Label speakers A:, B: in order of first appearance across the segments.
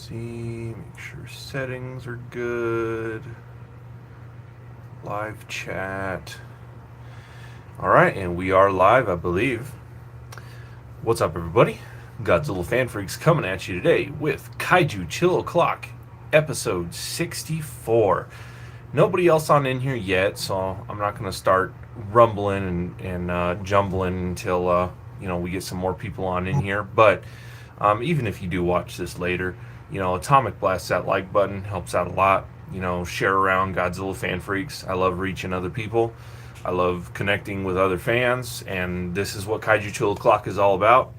A: See, make sure settings are good. Live chat. All right, and we are live, I believe. What's up, everybody? Godzilla Fan Freaks coming at you today with Kaiju Chill O'Clock, episode 64. Nobody else on in here yet, so I'm not going to start rumbling and jumbling until we get some more people on in here. But even if you do watch this later, Atomic Blast that like button helps out a lot. Share around Godzilla Fan Freaks. I love reaching other people. I love connecting with other fans, and this is what Kaiju Chill O'Clock is all about.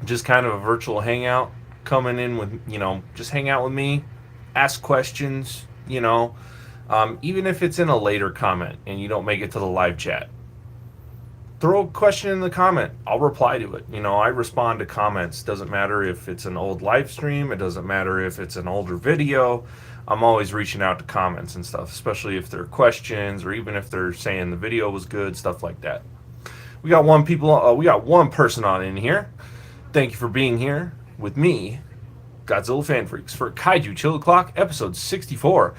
A: Just kind of a virtual hangout, coming in with, just hang out with me, ask questions, even if it's in a later comment and you don't make it to the live chat. Throw a question in the comment. I'll reply to it. I respond to comments. Doesn't matter if it's an old live stream. It doesn't matter if it's an older video. I'm always reaching out to comments and stuff, especially if they're questions or even if they're saying the video was good, stuff like that. We got one person on in here. Thank you for being here with me, Godzilla Fan Freaks, for Kaiju Chill O'Clock, episode 64.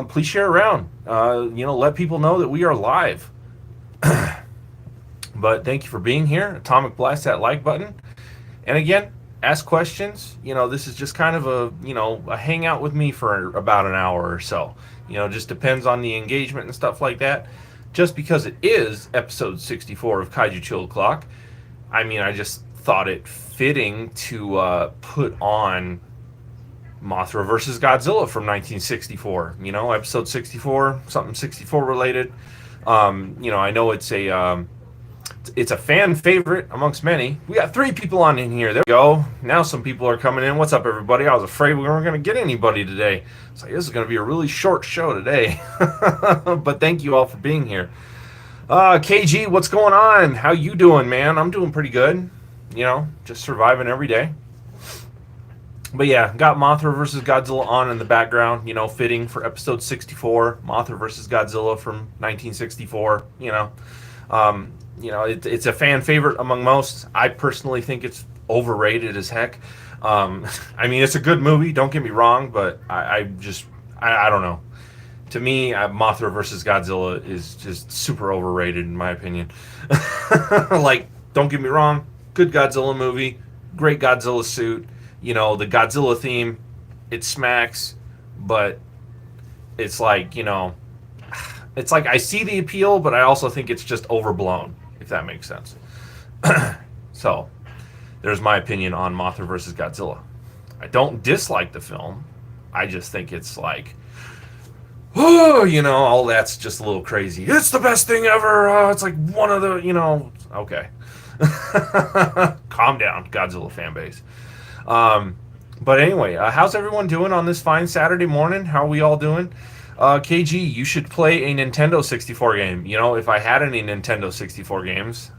A: Please share around. Let people know that we are live. But thank you for being here. Atomic Blast that like button. And again, ask questions. This is just kind of a hangout with me for about an hour or so. Just depends on the engagement and stuff like that. Just because it is episode 64 of Kaiju Chill O'Clock, I just thought it fitting to put on Mothra versus Godzilla from 1964. Episode 64, something 64 related. I know it's a fan favorite amongst many. We got 3 people on in here. There we go. Now some people are coming in. What's up, everybody? I was afraid we weren't going to get anybody today. It's like, this is going to be a really short show today. But thank you all for being here. KG, what's going on? How you doing, man? I'm doing pretty good. Just surviving every day. But yeah, got Mothra versus Godzilla on in the background, fitting for episode 64. Mothra versus Godzilla from 1964, it's a fan favorite among most. I personally think it's overrated as heck. It's a good movie, don't get me wrong, but I don't know. To me, Mothra versus Godzilla is just super overrated in my opinion. Like, don't get me wrong, good Godzilla movie, great Godzilla suit. The Godzilla theme, it smacks, but it's like, it's like I see the appeal, but I also think it's just overblown, if that makes sense. So, there's my opinion on Mothra vs. Godzilla. I don't dislike the film. I just think it's like, all that's just a little crazy. It's the best thing ever. It's like one of the, okay. Calm down, Godzilla fan base. But anyway, how's everyone doing on this fine Saturday morning? How are we all doing? KG, you should play a Nintendo 64 game. If I had any Nintendo 64 games,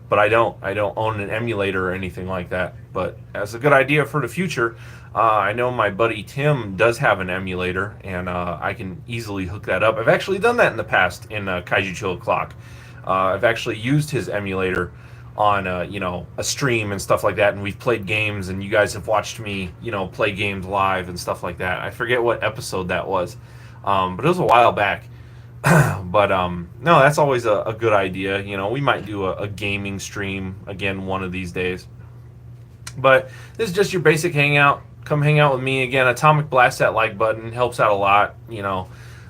A: but I don't own an emulator or anything like that. But that's a good idea for the future. I know my buddy Tim does have an emulator, and I can easily hook that up. I've actually done that in the past in Kaiju Chill O'Clock. I've actually used his emulator on a stream and stuff like that, and we've played games, and you guys have watched me play games live and stuff like that. I forget what episode that was, but it was a while back. But no, that's always a good idea. We might do a gaming stream again one of these days. But this is just your basic hangout. Come hang out with me again. Atomic Blast that like button helps out a lot.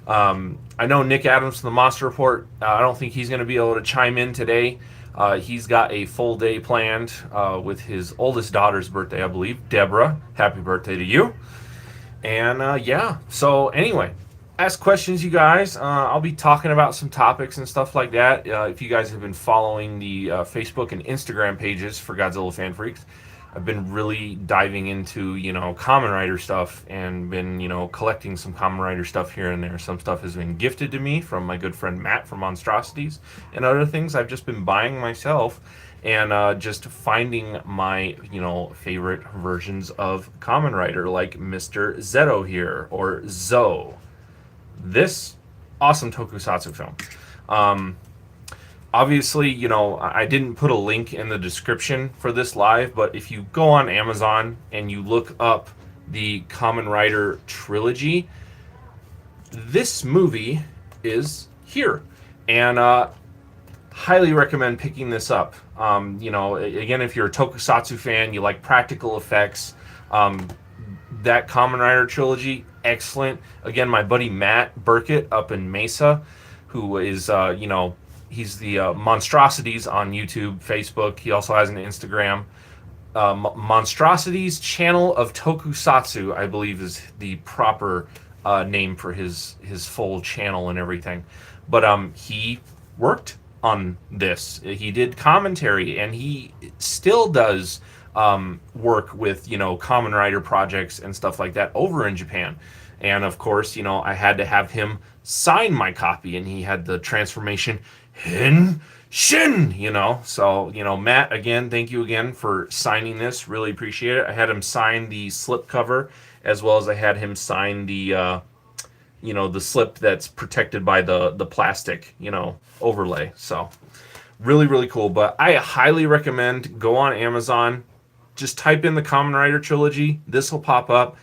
A: I know Nick Adams from the Monster Report. I don't think he's going to be able to chime in today. He's got a full day planned with his oldest daughter's birthday, I believe, Deborah. Happy birthday to you. And yeah, so anyway, ask questions, you guys. I'll be talking about some topics and stuff like that. If you guys have been following the Facebook and Instagram pages for Godzilla Fan Freaks, I've been really diving into, Kamen Rider stuff and been, collecting some Kamen Rider stuff here and there. Some stuff has been gifted to me from my good friend Matt from Monstrosities, and other things I've just been buying myself and just finding my, favorite versions of Kamen Rider, like Mr. Zeto here, or Zo. This awesome tokusatsu film. Obviously, I didn't put a link in the description for this live, but if you go on Amazon and you look up the Kamen Rider trilogy, this movie is here. And highly recommend picking this up. Again, if you're a tokusatsu fan, you like practical effects, that Kamen Rider trilogy, excellent. Again, my buddy Matt Burkett up in Mesa, who is, he's the Monstrosities on YouTube, Facebook. He also has an Instagram. Monstrosities Channel of Tokusatsu, I believe, is the proper name for his full channel and everything. But he worked on this. He did commentary, and he still does work with Kamen Rider projects and stuff like that over in Japan. And of course, I had to have him sign my copy, and he had the transformation Hin Shin. So Matt, again, thank you again for signing this. Really appreciate it. I had him sign the slip cover, as well as I had him sign the the slip that's protected by the plastic overlay. So really, really cool. But I highly recommend go on Amazon, just type in the Kamen Rider trilogy. This will pop up.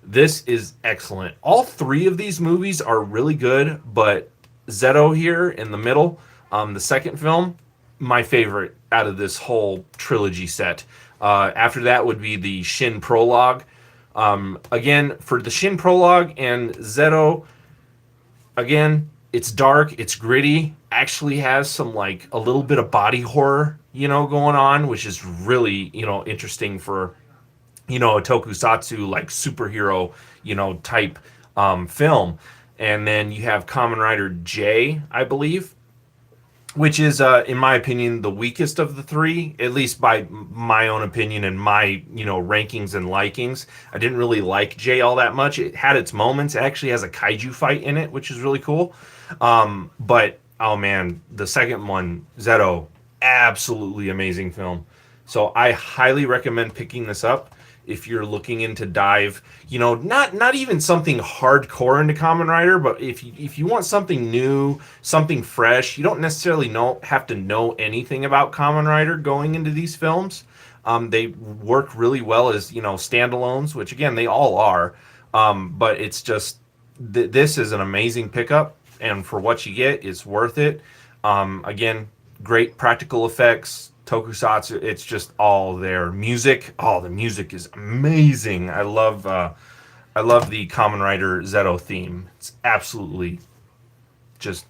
A: This is excellent. All three of these movies are really good, but Zeto here in the middle, the second film, my favorite out of this whole trilogy set. After that would be the Shin Prologue. Again, for the Shin Prologue and Zeto, again, it's dark, it's gritty, actually has some a little bit of body horror, going on, which is really, interesting for, a tokusatsu superhero, type film. And then you have Kamen Rider J, I believe, which is, in my opinion, the weakest of the three, at least by my own opinion and my, rankings and likings. I didn't really like J all that much. It had its moments. It actually has a kaiju fight in it, which is really cool. But, oh man, the second one, Zeto, absolutely amazing film. So I highly recommend picking this up if you're looking into dive, not even something hardcore into Kamen Rider, but if you want something new, something fresh, you don't necessarily have to know anything about Kamen Rider going into these films. They work really well as standalones, which again they all are. But it's just this is an amazing pickup, and for what you get, it's worth it. Again, great practical effects. Tokusatsu, it's just all there. Music, the music is amazing. I love the Kamen Rider Zeto theme. It's absolutely just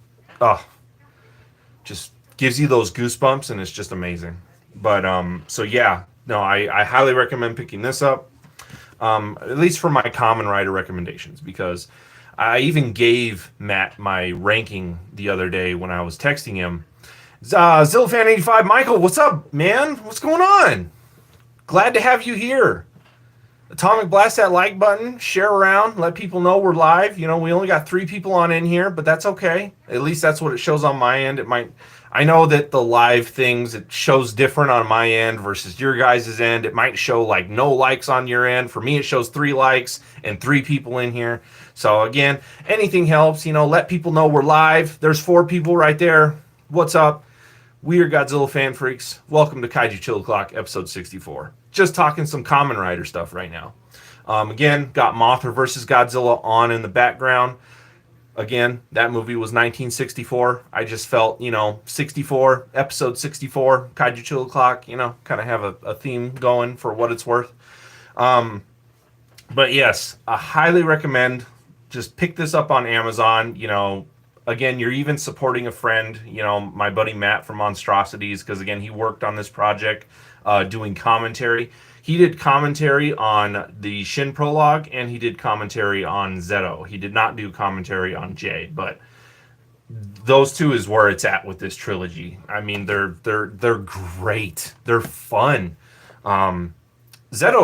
A: gives you those goosebumps, and it's just amazing. But so yeah, no, I highly recommend picking this up. At least for my Kamen Rider recommendations, because I even gave Matt my ranking the other day when I was texting him. Zillfan85, Michael, what's up, man? What's going on? Glad to have you here. Atomic Blast that like button, share around, let people know we're live. We only got 3 people on in here, but that's okay. At least that's what it shows on my end. I know that the live things, it shows different on my end versus your guys' end. It might show no likes on your end. For me, it shows 3 likes and 3 people in here. So again, anything helps. Let people know we're live. There's 4 people right there. What's up? We are Godzilla fan freaks. Welcome to Kaiju Chill O'Clock, episode 64. Just talking some Kamen Rider stuff right now. Again, got Mothra vs. Godzilla on in the background. Again, that movie was 1964. I just felt, 64, episode 64, Kaiju Chill O'Clock, kind of have a theme going for what it's worth. But yes, I highly recommend just pick this up on Amazon. Again, you're even supporting a friend, my buddy Matt from Monstrosities, because again, he worked on this project doing commentary. He did commentary on the Shin Prologue, and he did commentary on Zeto. He did not do commentary on J, but those 2 is where it's at with this trilogy. I mean, they're great. They're fun. Zeto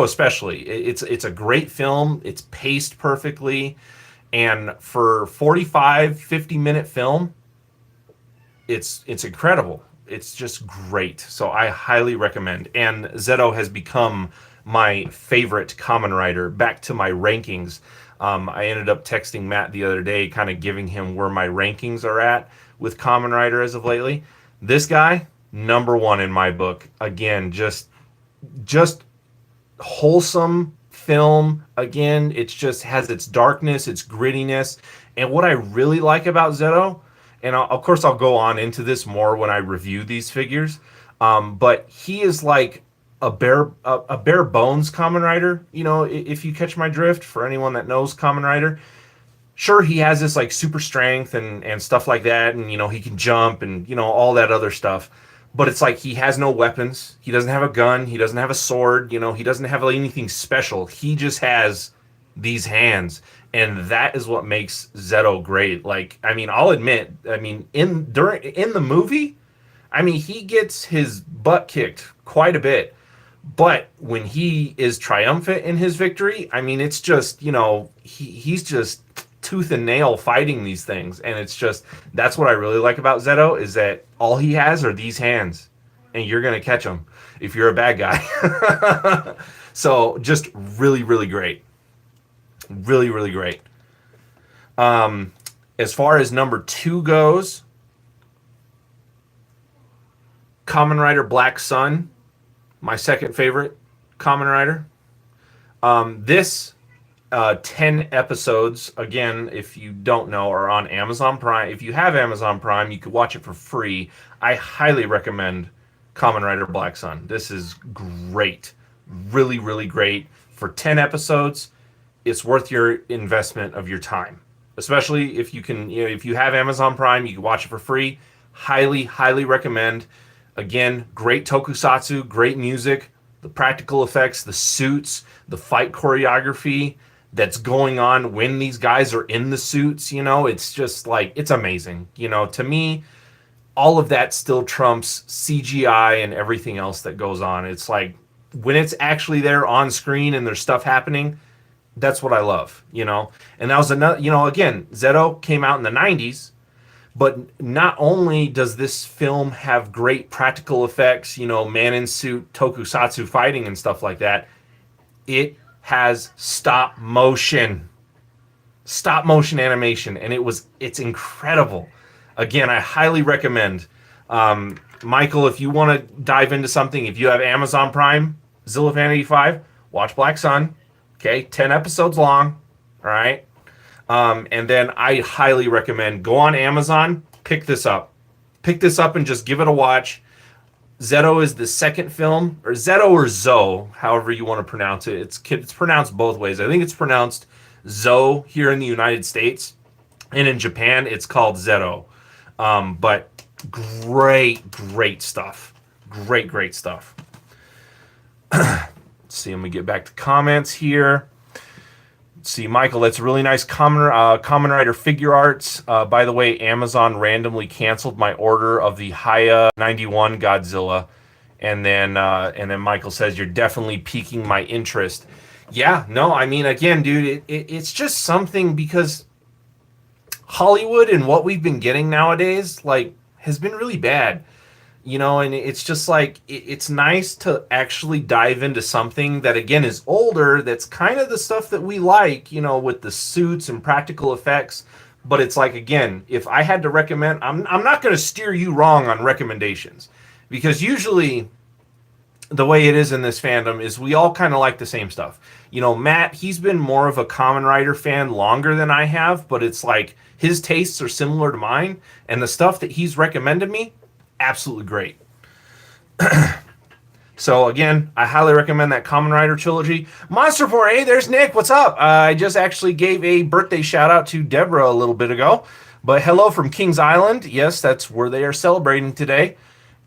A: especially. It's a great film. It's paced perfectly. And for 50-minute film, it's incredible. It's just great. So I highly recommend. And Zeto has become my favorite Kamen Rider. Back to my rankings. I ended up texting Matt the other day, kind of giving him where my rankings are at with Kamen Rider as of lately. This guy, #1 in my book. Again, just wholesome film. Again, it just has its darkness, its grittiness. And what I really like about Zero, and of course I'll go on into this more when I review these figures, but he is like a bare bones Kamen Rider. You know, if you catch my drift, for anyone that knows Kamen Rider, sure, he has this like super strength and stuff like that, and you know, he can jump and you know, all that other stuff. But it's like he has no weapons. He doesn't have a gun. He doesn't have a sword. You know, he doesn't have anything special. He just has these hands, and that is what makes Zero great. Like, I mean, I'll admit, I mean, in the movie, I mean, he gets his butt kicked quite a bit. But when he is triumphant in his victory, I mean, it's just, you know, he's just tooth and nail fighting these things, and it's just, that's what I really like about Zero, is that all he has are these hands, and you're gonna catch him if you're a bad guy. So just really, really great, really, really great. As far as number 2 goes, Kamen Rider Black Sun, my second favorite Kamen Rider. This 10 episodes, again, if you don't know, are on Amazon Prime. If you have Amazon Prime, you could watch it for free. I highly recommend Kamen Rider Black Sun. This is great. Really, really great. For 10 episodes, it's worth your investment of your time. Especially if you can, you know, if you have Amazon Prime, you can watch it for free. Highly, highly recommend. Again, great tokusatsu, great music, the practical effects, the suits, the fight choreography that's going on when these guys are in the suits, you know, it's just like, it's amazing. You know, to me, all of that still trumps CGI and everything else that goes on. It's like, when it's actually there on screen and there's stuff happening, that's what I love, you know. And that was another, you know, again, Zero came out in the 90s, but not only does this film have great practical effects, you know, man in suit, tokusatsu fighting and stuff like that, it has stop motion animation, and it's incredible. Again, I highly recommend. Michael, if you want to dive into something, if you have Amazon Prime, Zilla Vanity 5, watch Black Sun. Okay, 10 episodes long. All right. And then I highly recommend, go on Amazon, pick this up. Pick this up and just give it a watch. Zero is the second film, or Zeto or Zo, however you want to pronounce it. It's pronounced both ways. I think it's pronounced Zo here in the United States, and in Japan it's called Zero. But great stuff. Great stuff. Let's see, let me get back to comments here. Let's see, Michael, that's really nice Kamen Rider figure arts. By the way, Amazon randomly canceled my order of the Haya 91 Godzilla. And then Michael says, you're definitely piquing my interest. Yeah, no, I mean, again, dude, it's just something, because Hollywood and what we've been getting nowadays, like, has been really bad. You know, and it's just like, it's nice to actually dive into something that, again, is older, that's kind of the stuff that we like, you know, with the suits and practical effects. But it's like, again, if I had to recommend, I'm not going to steer you wrong on recommendations, because usually the way it is in this fandom is we all kind of like the same stuff. You know, Matt, he's been more of a Kamen Rider fan longer than I have, but it's like his tastes are similar to mine, and the stuff that he's recommended me, absolutely great. So again, I highly recommend that Kamen Rider trilogy. Monster 4, hey, there's Nick. What's up? I just actually gave a birthday shout out to Deborah a little bit ago. But hello from Kings Island. Yes, that's where they are celebrating today.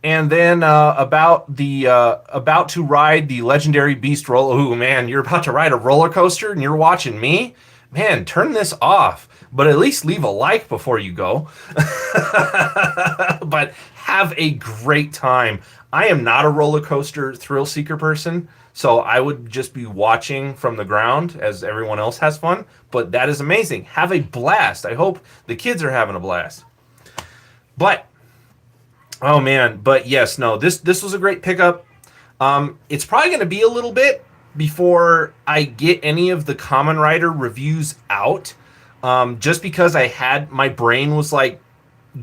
A: And then about to ride the legendary Beast roller. Oh man, you're about to ride a roller coaster and you're watching me? Man, turn this off. But at least leave a like before you go. But have a great time. I am not a roller coaster thrill seeker person, so I would just be watching from the ground as everyone else has fun. But that is amazing. Have a blast. I hope the kids are having a blast. But, oh man, but yes, no, this was a great pickup. It's probably going to be a little bit before I get any of the Kamen Rider reviews out. Just because my brain was like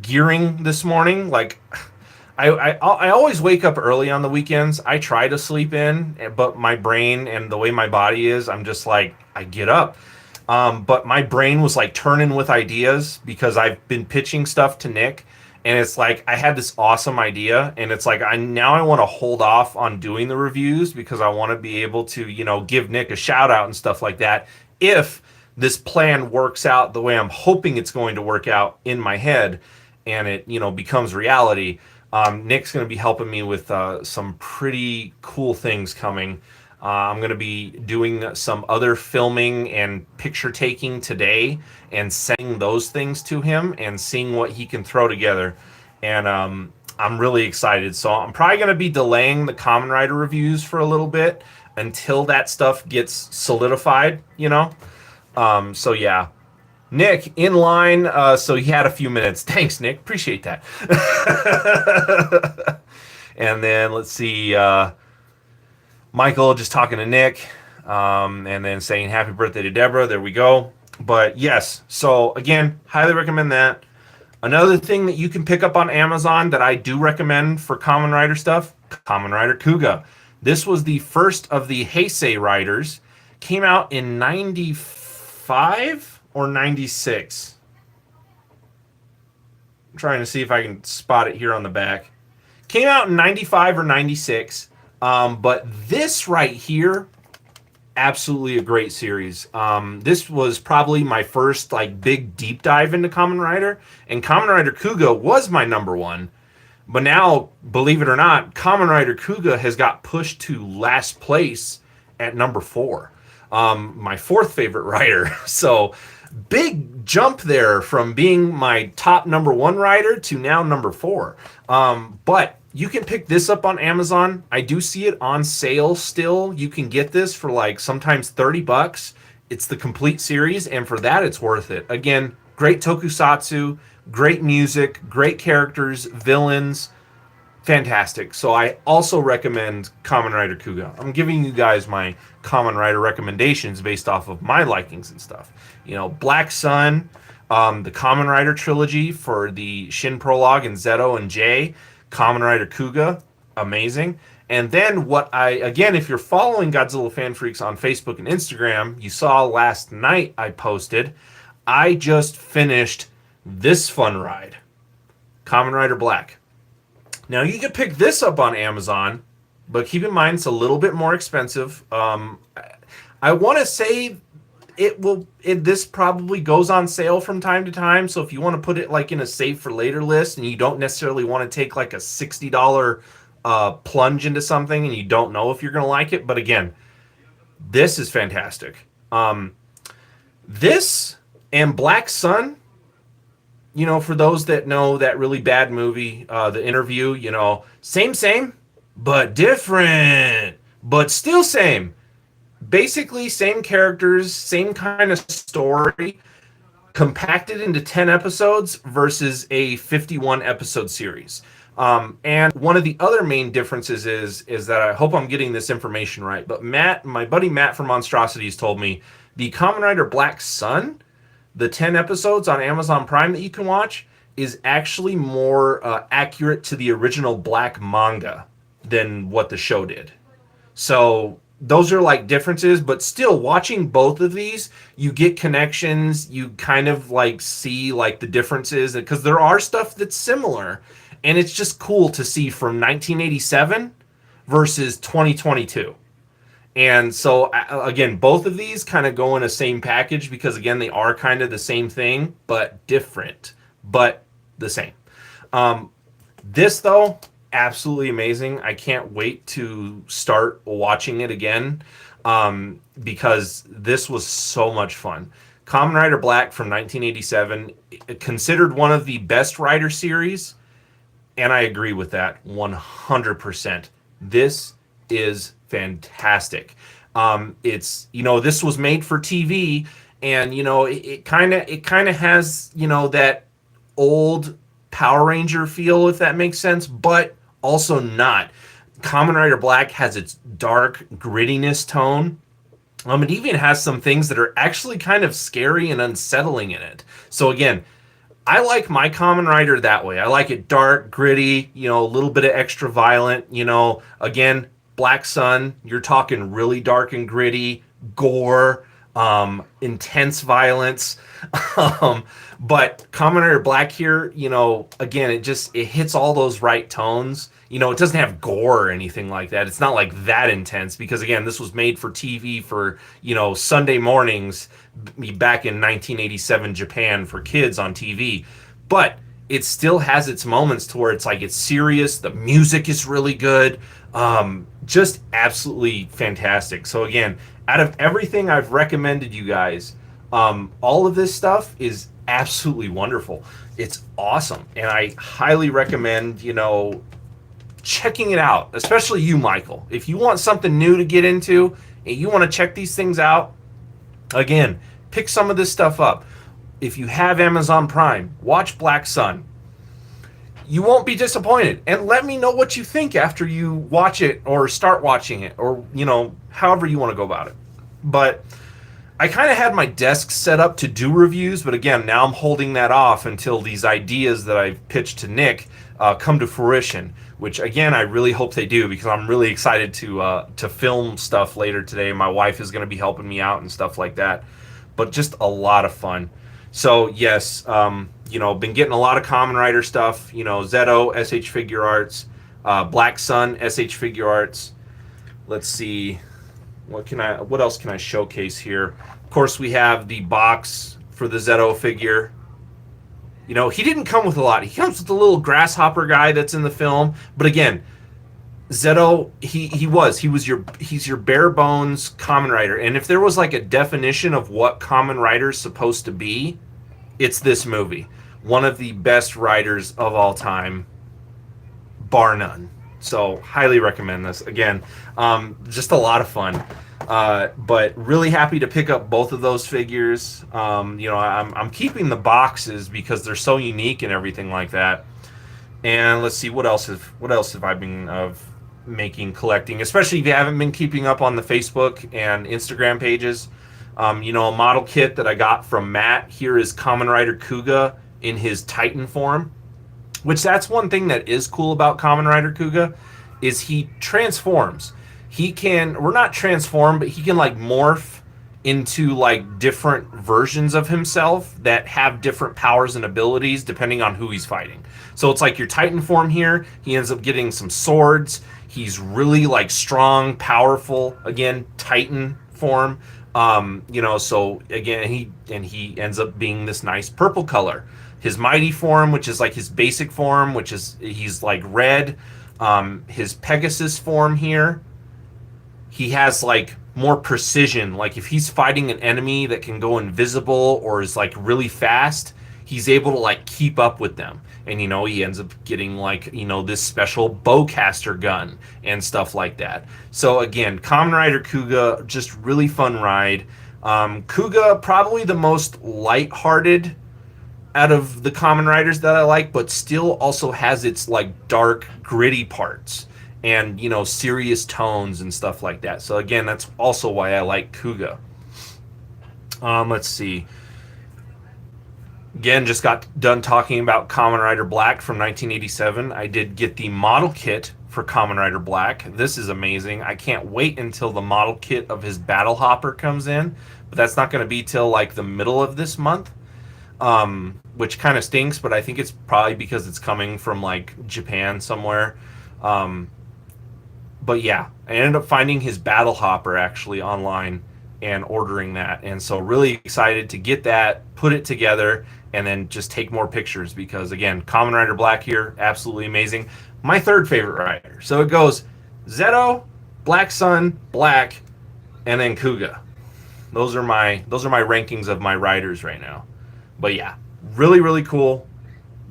A: gearing this morning. Like, I always wake up early on the weekends. I try to sleep in, but my brain and the way my body is, I'm just like I get up. But my brain was like turning with ideas because I've been pitching stuff to Nick, and it's like I had this awesome idea, and it's like I want to hold off on doing the reviews because I want to be able to give Nick a shout out and stuff like that if this plan works out the way I'm hoping it's going to work out in my head, and it becomes reality. Nick's going to be helping me with some pretty cool things coming. I'm going to be doing some other filming and picture taking today and sending those things to him and seeing what he can throw together. And I'm really excited. So I'm probably going to be delaying the Kamen Rider reviews for a little bit until that stuff gets solidified, So yeah. Nick, in line, so he had a few minutes. Thanks, Nick. Appreciate that. And then let's see, Michael just talking to Nick, and then saying happy birthday to Deborah. There we go. But yes, so again, highly recommend that. Another thing that you can pick up on Amazon that I do recommend for Kamen Rider stuff, Kamen Rider Kuga. This was the first of the Heisei Riders. Came out in 95 or 96. I'm trying to see if I can spot it here on the back. Came out in 95 or 96. But this right here, absolutely a great series. This was probably my first big deep dive into Kamen Rider, and Kamen Rider Kuga was my number one. But now, believe it or not, Kamen Rider Kuga has got pushed to last place at number 4. My fourth favorite rider. So big jump there from being my top number 1 rider to now number 4. But you can pick this up on Amazon. I do see it on sale still. You can get this for sometimes $30. It's the complete series, and for that, it's worth it. Again, great tokusatsu, great music, great characters, villains, fantastic. So I also recommend Kamen Rider Kuga. I'm giving you guys my Kamen Rider recommendations based off of my likings and stuff. Black Sun, the Kamen Rider trilogy for the Shin Prologue and Zeto and J, Kamen Rider Kuga, amazing. And then if you're following Godzilla Fan Freaks on Facebook and Instagram, you saw last night I posted, I just finished this fun ride, Kamen Rider Black. Now you can pick this up on Amazon, but keep in mind it's a little bit more expensive. I want to say this probably goes on sale from time to time. So if you want to put it in a save for later list and you don't necessarily want to take a $60 plunge into something and you don't know if you're going to like it. But again, this is fantastic. This and Black Sun, for those that know that really bad movie, The Interview, same, but different, but still same. Basically, same characters, same kind of story, compacted into 10 episodes versus a 51 episode series. And one of the other main differences is that I hope I'm getting this information right, but my buddy Matt from Monstrosities told me the Kamen Rider Black Sun, the 10 episodes on Amazon Prime that you can watch, is actually more accurate to the original Black manga than what the show did. So those are differences, but still watching both of these, you get connections, you kind of see the differences, because there are stuff that's similar, and it's just cool to see from 1987 versus 2022. And so again, both of these kind of go in a same package because again, they are kind of the same thing, but different, but the same. This though, absolutely amazing. I can't wait to start watching it again because this was so much fun. Kamen Rider Black from 1987, considered one of the best Rider series, and I agree with that 100%. This is fantastic. It's this was made for TV, and it kind of has that old Power Ranger feel, if that makes sense, but also not. Kamen Rider Black has its dark grittiness tone. It even has some things that are actually kind of scary and unsettling in it. So again, I like my Kamen Rider that way. I like it dark, gritty, you know, a little bit of extra violent, you know. Again, Black Sun, you're talking really dark and gritty, gore, intense violence. um, but Kamen Rider Black here, you know, again, it hits all those right tones. You know, it doesn't have gore or anything like that. It's not like that intense because again, this was made for TV for, you know, Sunday mornings back in 1987 Japan for kids on TV. But it still has its moments to where it's like it's serious. The music is really good. Just absolutely fantastic. So again, out of everything I've recommended you guys, all of this stuff is absolutely wonderful. It's awesome, and I highly recommend, you know, checking it out, especially you, Michael. If you want something new to get into and you want to check these things out, again, pick some of this stuff up. If you have Amazon Prime, watch Black Sun. You won't be disappointed. And let me know what you think after you watch it or start watching it or, you know, however you want to go about it. But I kind of had my desk set up to do reviews, but again, now I'm holding that off until these ideas that I've pitched to Nick come to fruition, which again, I really hope they do because I'm really excited to film stuff later today. My wife is going to be helping me out and stuff like that, but just a lot of fun. So yes, you know, been getting a lot of Kamen Rider stuff, you know, Zeto, SH Figure Arts, Black Sun, SH Figure Arts. Let's see, what else can I showcase here? Of course, we have the box for the Zeto figure. You know, he didn't come with a lot. He comes with the little grasshopper guy that's in the film. But again, Zeto, he's your bare bones Kamen Rider. And if there was like a definition of what Kamen Rider is supposed to be, it's this movie. One of the best riders of all time, bar none. So highly recommend this. Again, just a lot of fun. But really happy to pick up both of those figures. You know, I'm keeping the boxes because they're so unique and everything like that. And let's see, what else have I been collecting, especially if you haven't been keeping up on the Facebook and Instagram pages. You know, a model kit that I got from Matt here is Kamen Rider Kuga in his Titan form, which that's one thing that is cool about Kamen Rider Kuga is he transforms. He can, or not transform, but he can like morph into like different versions of himself that have different powers and abilities depending on who he's fighting. So it's like your Titan form here, he ends up getting some swords. He's really like strong, powerful, again, Titan form. You know, so again, he ends up being this nice purple color. His mighty form, which is like his basic form, which is he's like red. His Pegasus form here, he has like more precision. Like if he's fighting an enemy that can go invisible or is like really fast, he's able to like keep up with them. And you know, he ends up getting like, you know, this special bowcaster gun and stuff like that. So again, Kamen Rider Kuga, just really fun ride. Kuga, probably the most lighthearted out of the Kamen Riders that I like, but still also has its like dark, gritty parts and, you know, serious tones and stuff like that. So again, that's also why I like Kuga. Let's see. Again, just got done talking about Kamen Rider Black from 1987. I did get the model kit for Kamen Rider Black. This is amazing. I can't wait until the model kit of his Battle Hopper comes in, but that's not going to be till like the middle of this month. Which kind of stinks, but I think it's probably because it's coming from like Japan somewhere. But yeah, I ended up finding his Battle Hopper actually online and ordering that. And so really excited to get that, put it together, and then just take more pictures because again, Kamen Rider Black here, absolutely amazing. My third favorite rider. So it goes Zeto, Black Sun, Black, and then Kuga. Those are my rankings of my riders right now. But yeah, really, really cool.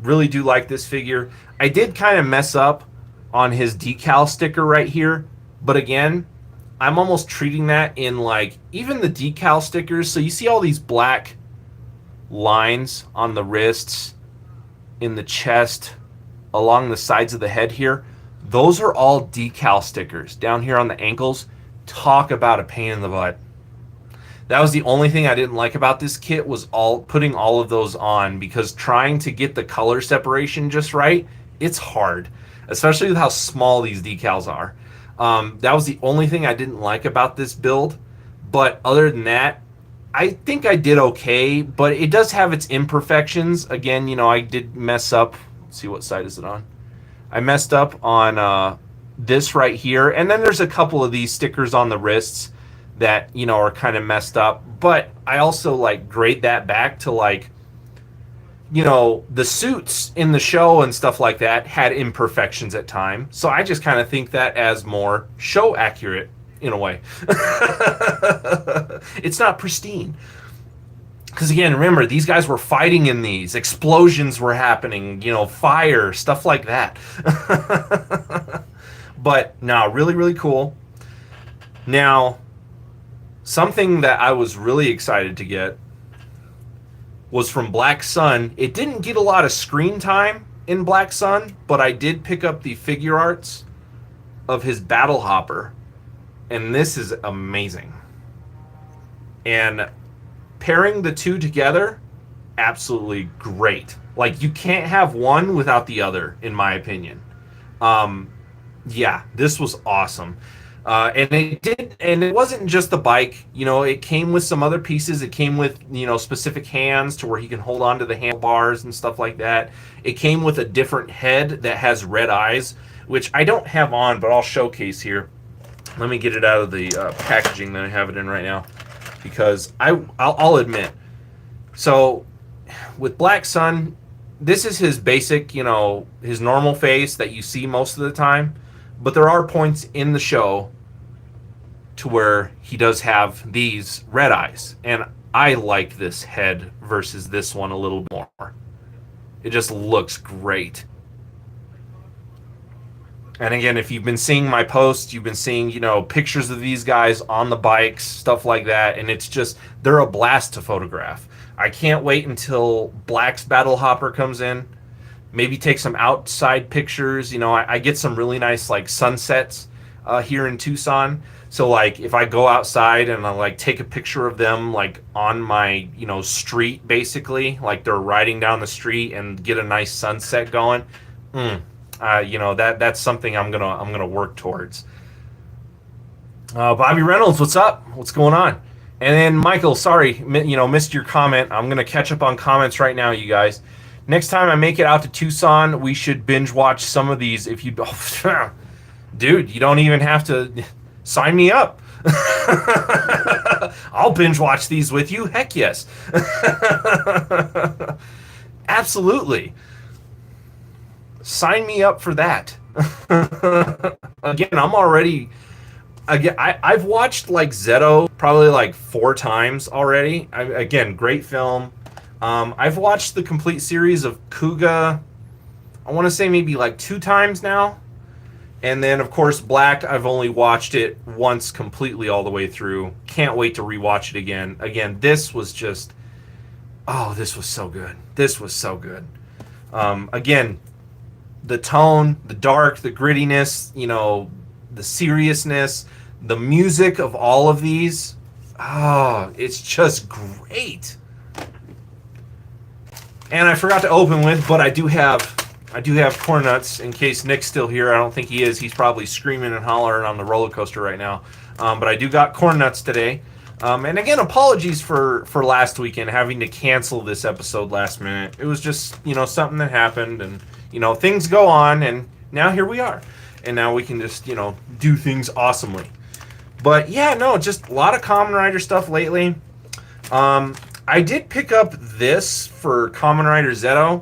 A: Really do like this figure. I did kind of mess up on his decal sticker right here. But again, I'm almost treating that in like, even the decal stickers. So you see all these black lines on the wrists, in the chest, along the sides of the head here. Those are all decal stickers. Down here on the ankles, talk about a pain in the butt. That was the only thing I didn't like about this kit, was all putting all of those on, because trying to get the color separation just right, it's hard, especially with how small these decals are. That was the only thing I didn't like about this build. But other than that, I think I did okay, but it does have its imperfections. Again, I did mess up. Let's see, what side is it on? I messed up on this right here. And then there's a couple of these stickers on the wrists that, are kind of messed up. But I also, grade that back to, the suits in the show and stuff like that had imperfections at times. So I just kind of think that as more show accurate in a way. It's not pristine. Because again, remember, these guys were fighting in these. Explosions were happening, fire, stuff like that. But no, really, really cool. Now, something that I was really excited to get was from Black Sun. It didn't get a lot of screen time in Black Sun, but I did pick up the figure arts of his Battle Hopper. And this is amazing. And pairing the two together, absolutely great. You can't have one without the other, in my opinion. Yeah, this was awesome. And it wasn't just the bike. It came with some other pieces. It came with, specific hands to where he can hold on to the handlebars and stuff like that. It came with a different head that has red eyes, which I don't have on, but I'll showcase here. Let me get it out of the packaging that I have it in right now, because I'll admit. So with Black Sun, this is his basic, his normal face that you see most of the time. But there are points in the show to where he does have these red eyes. And I like this head versus this one a little more. It just looks great. And again, if you've been seeing my posts, you've been seeing, pictures of these guys on the bikes, stuff like that. And it's just, they're a blast to photograph. I can't wait until Black's Battle Hopper comes in. Maybe take some outside pictures. I get some really nice, sunsets here in Tucson. So, if I go outside and I, take a picture of them, on my, street, basically. They're riding down the street and get a nice sunset going. That's something I'm gonna work towards. Bobby Reynolds, what's up? What's going on? And then Michael, sorry, missed your comment. I'm gonna catch up on comments right now, you guys. Next time I make it out to Tucson, we should binge watch some of these. If you, dude, you don't even have to sign me up. I'll binge watch these with you. Heck yes. Absolutely. Sign me up for that. Again, I've watched Zeto probably 4 times already. Again, great film. I've watched the complete series of Kuga, I want to say maybe 2 times now. And then, of course, Black, I've only watched it once completely all the way through. Can't wait to rewatch it again. Again, this was just, this was so good. This was so good. Again, the tone, the dark, the grittiness, the seriousness, the music of all of these, it's just great. And I forgot to open with, but I do have corn nuts in case Nick's still here. I don't think he is. He's probably screaming and hollering on the roller coaster right now. But I do got corn nuts today. And again, apologies for last weekend having to cancel this episode last minute. It was just, something that happened, and things go on, and now here we are. And now we can just, do things awesomely. But yeah, no, just a lot of Kamen Rider stuff lately. I did pick up this for Kamen Rider Zeto,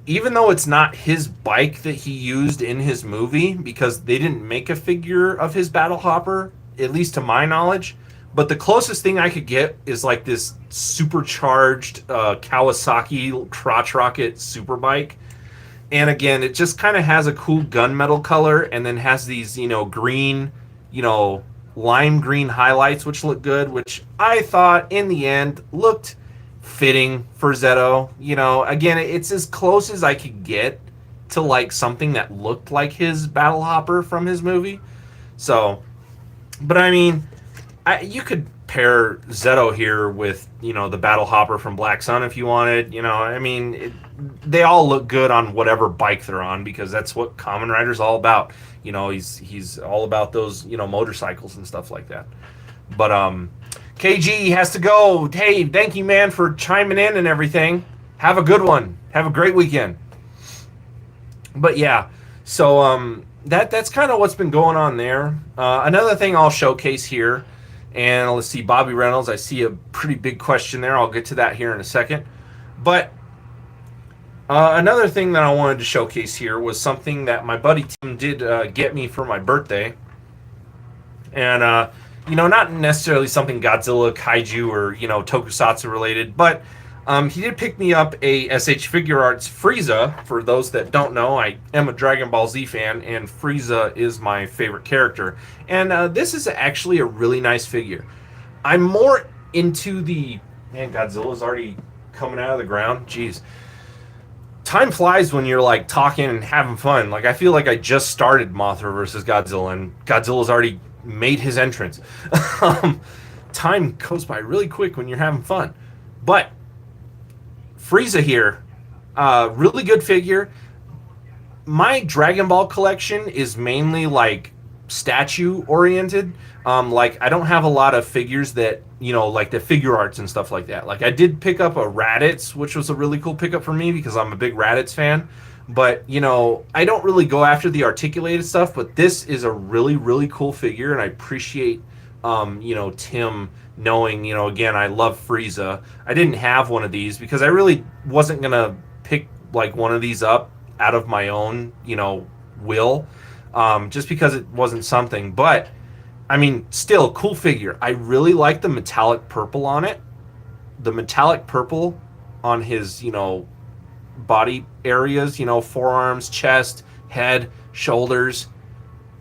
A: even though it's not his bike that he used in his movie, because they didn't make a figure of his Battle Hopper, at least to my knowledge. But the closest thing I could get is this supercharged Kawasaki crotch rocket super bike. And again, it just kind of has a cool gunmetal color, and then has these, green, lime green highlights, which look good, which I thought in the end looked fitting for Zeto. Again, it's as close as I could get to something that looked like his Battle Hopper from his movie. So, but I mean, You could pair Zeto here with, the Battle Hopper from Black Sun if you wanted. I mean, they all look good on whatever bike they're on because that's what Kamen Rider's all about. He's all about those, motorcycles and stuff like that. But KG has to go. Hey, thank you, man, for chiming in and everything. Have a good one. Have a great weekend. But yeah, so that's kind of what's been going on there. Another thing I'll showcase here, and let's see, Bobby Reynolds. I see a pretty big question there. I'll get to that here in a second. But another thing that I wanted to showcase here was something that my buddy Tim did get me for my birthday. And, not necessarily something Godzilla, Kaiju, or, Tokusatsu related, but he did pick me up a SH Figure Arts Frieza. For those that don't know, I am a Dragon Ball Z fan, and Frieza is my favorite character. And this is actually a really nice figure. I'm more into the... Man, Godzilla's already coming out of the ground. Jeez. Time flies when you're, like, talking and having fun. Like, I feel like I just started Mothra versus Godzilla, and Godzilla's already made his entrance. Time goes by really quick when you're having fun. But Frieza here, really good figure. My Dragon Ball collection is mainly like statue oriented. Like I don't have a lot of figures that, like the figure arts and stuff like that. Like I did pick up a Raditz, which was a really cool pickup for me because I'm a big Raditz fan. But, I don't really go after the articulated stuff, but this is a really, really cool figure, and I appreciate, Tim knowing, again, I love Frieza. I didn't have one of these because I really wasn't going to pick, like, one of these up out of my own, will, just because it wasn't something. But, I mean, still, cool figure. I really like the metallic purple on it. The metallic purple on his, body areas, forearms, chest, head, shoulders,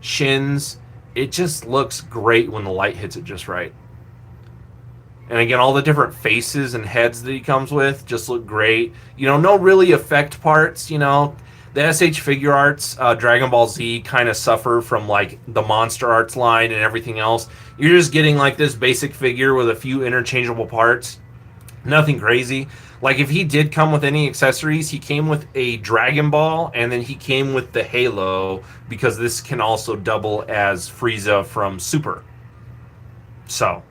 A: shins. It just looks great when the light hits it just right. And again, all the different faces and heads that he comes with just look great. No really effect parts, The SH Figure Arts, Dragon Ball Z kind of suffer from like the Monster Arts line and everything else. You're just getting like this basic figure with a few interchangeable parts. Nothing crazy. Like if he did come with any accessories, he came with a Dragon Ball, and then he came with the Halo, because this can also double as Frieza from Super. So,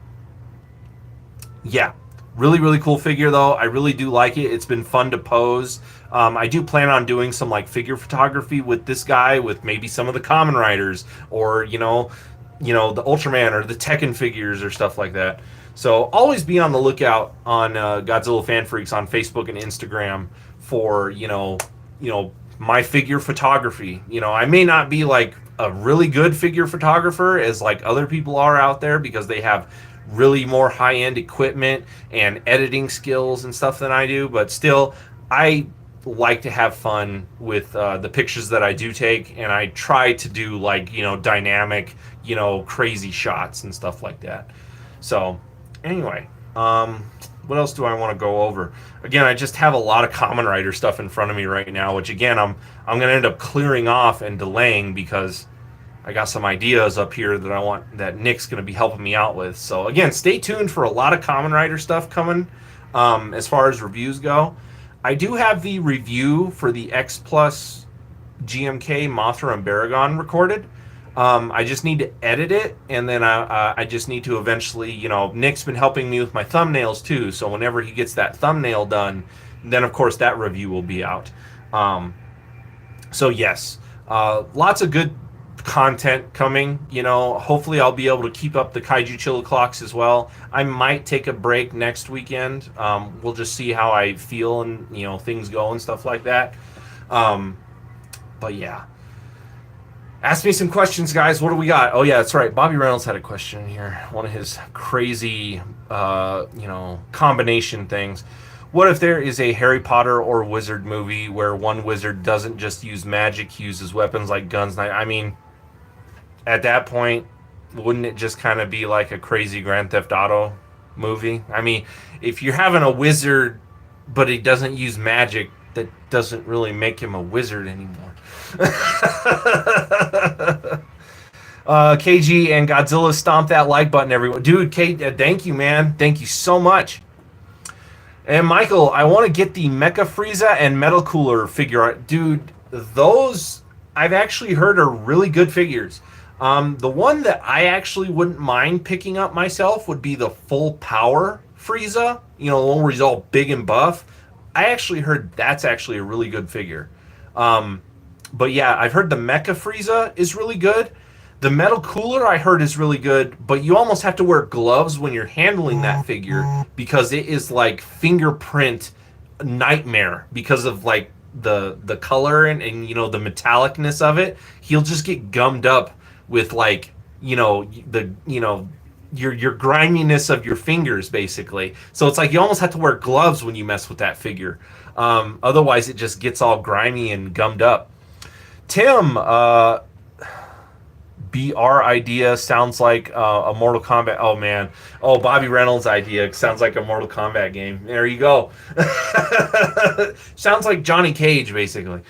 A: yeah. Really, really cool figure, though. I really do like it. It's been fun to pose. I do plan on doing some like figure photography with this guy, with maybe some of the Kamen Riders, or, the Ultraman or the Tekken figures or stuff like that. So always be on the lookout on Godzilla Fan Freaks on Facebook and Instagram for, my figure photography. I may not be like a really good figure photographer as like other people are out there, because they have really more high-end equipment and editing skills and stuff than I do. But still, I like to have fun with the pictures that I do take, and I try to do like, dynamic, crazy shots and stuff like that. So anyway, what else do I want to go over? Again, I just have a lot of Kamen Rider stuff in front of me right now, which again, I'm going to end up clearing off and delaying because I got some ideas up here that Nick's going to be helping me out with. So again, stay tuned for a lot of Kamen Rider stuff coming as far as reviews go. I do have the review for the X Plus GMK Mothra and Baragon recorded. I just need to edit it, and then I just need to eventually, Nick's been helping me with my thumbnails too, so whenever he gets that thumbnail done, then of course that review will be out. So yes, lots of good content coming. Hopefully I'll be able to keep up the Kaiju Chill O'Clocks as well. I might take a break next weekend. We'll just see how I feel and, things go and stuff like that. But yeah. Ask me some questions, guys. What do we got? Oh, yeah, that's right. Bobby Reynolds had a question here. One of his crazy, combination things. What if there is a Harry Potter or wizard movie where one wizard doesn't just use magic, he uses weapons like guns? I mean, at that point, wouldn't it just kind of be like a crazy Grand Theft Auto movie? I mean, if you're having a wizard, but he doesn't use magic, that doesn't really make him a wizard anymore. KG and Godzilla stomp that like button, everyone. Dude, thank you, man. Thank you so much. And Michael, I want to get the Mecha Frieza and Metal Cooler figure art. Dude, those I've actually heard are really good figures. The one that I actually wouldn't mind picking up myself would be the full power Frieza. You know, the one where he's all big and buff. I actually heard that's actually a really good figure. But yeah, I've heard the Mecha Frieza is really good. The Metal Cooler I heard is really good, but you almost have to wear gloves when you're handling that figure because it is like fingerprint nightmare because of like the color and you know the metallicness of it. He'll just get gummed up with like your griminess of your fingers basically. So it's like you almost have to wear gloves when you mess with that figure. Otherwise it just gets all grimy and gummed up. Tim, BR idea sounds like a Mortal Kombat. Oh man. Oh, Bobby Reynolds idea sounds like a Mortal Kombat game. There you go. Sounds like Johnny Cage basically.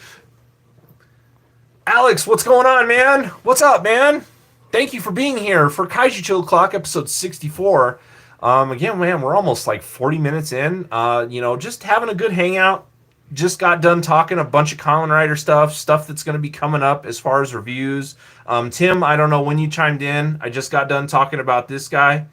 A: Alex, what's going on, man? What's up, man? Thank you for being here for Kaiju Chill O'Clock episode 64. Again, man, we're almost like 40 minutes in. Just having a good hangout. Just got done talking a bunch of Kamen Rider stuff that's going to be coming up as far as reviews. Tim, I don't know when you chimed in. I just got done talking about this guy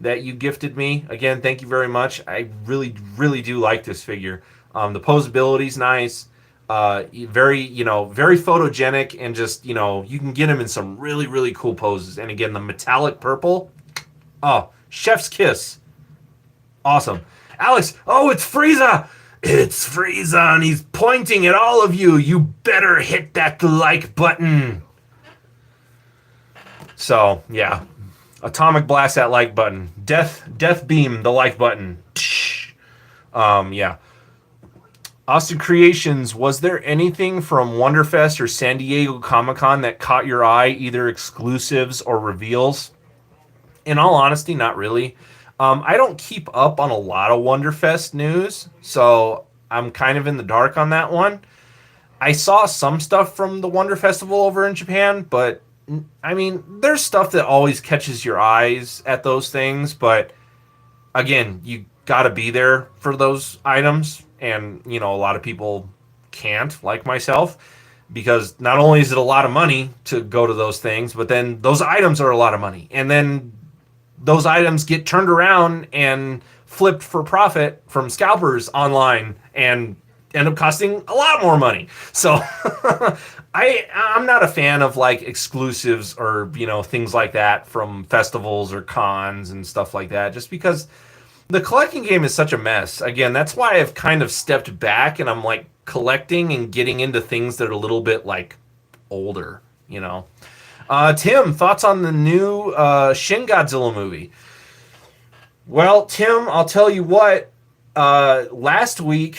A: that you gifted me. Again, thank you very much. I really, really do like this figure. The posability's nice. Very photogenic and just, you can get him in some really, really cool poses. And again, the metallic purple. Oh, chef's kiss. Awesome. Alex, oh, it's Frieza. It's Frieza, and he's pointing at all of you. You better hit that like button. So, yeah. Atomic blast that like button. Death beam the like button. Yeah. Austin Creations, was there anything from Wonderfest or San Diego Comic-Con that caught your eye, either exclusives or reveals? In all honesty, not really. I don't keep up on a lot of Wonderfest news, so I'm kind of in the dark on that one. I saw some stuff from the Wonder Festival over in Japan, but I mean, there's stuff that always catches your eyes at those things, but again, you got to be there for those items, and a lot of people can't, like myself, because not only is it a lot of money to go to those things, but then those items are a lot of money, and then those items get turned around and flipped for profit from scalpers online and end up costing a lot more money. So I'm not a fan of like exclusives or, things like that from festivals or cons and stuff like that, just because the collecting game is such a mess. Again, that's why I've kind of stepped back and I'm like collecting and getting into things that are a little bit like older, Tim, thoughts on the new Shin Godzilla movie? Well, Tim, I'll tell you what. Last week,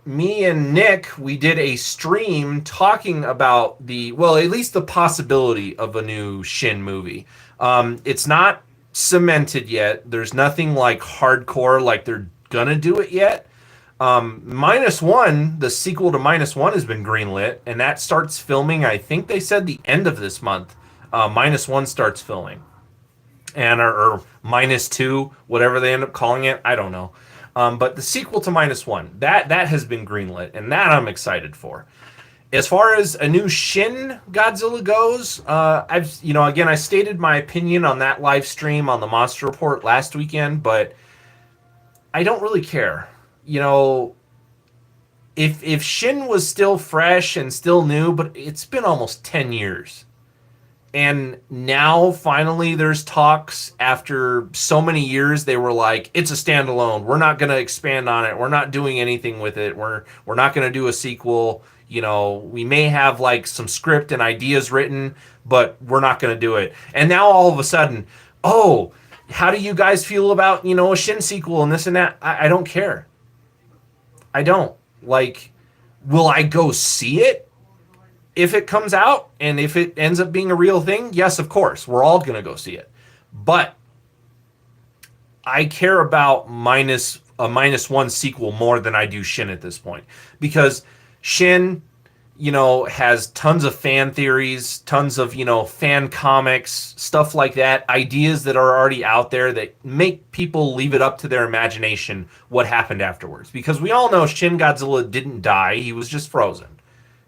A: me and Nick, we did a stream talking about at least the possibility of a new Shin movie. It's not cemented yet. There's nothing like hardcore, like they're gonna do it yet. -1, the sequel to -1 has been greenlit, and that starts filming, I think they said the end of this month. -1 starts filming. And or -2, whatever they end up calling it, I don't know. But the sequel to -1, that has been greenlit, and that I'm excited for. As far as a new Shin Godzilla goes, again, I stated my opinion on that live stream on the Monster Report last weekend, but I don't really care. If Shin was still fresh and still new, but it's been almost 10 years. And now finally there's talks after so many years. They were like, it's a standalone. We're not going to expand on it. We're not doing anything with it. We're not going to do a sequel. We may have like some script and ideas written, but we're not going to do it. And now all of a sudden, oh, how do you guys feel about, a Shin sequel and this and that? I don't care. I don't. Like, will I go see it if it comes out? And if it ends up being a real thing? Yes, of course. We're all going to go see it. But I care about a -1 sequel more than I do Shin at this point. Because Shin, has tons of fan theories, tons of, fan comics, stuff like that, ideas that are already out there that make people leave it up to their imagination what happened afterwards. Because we all know Shin Godzilla didn't die, he was just frozen.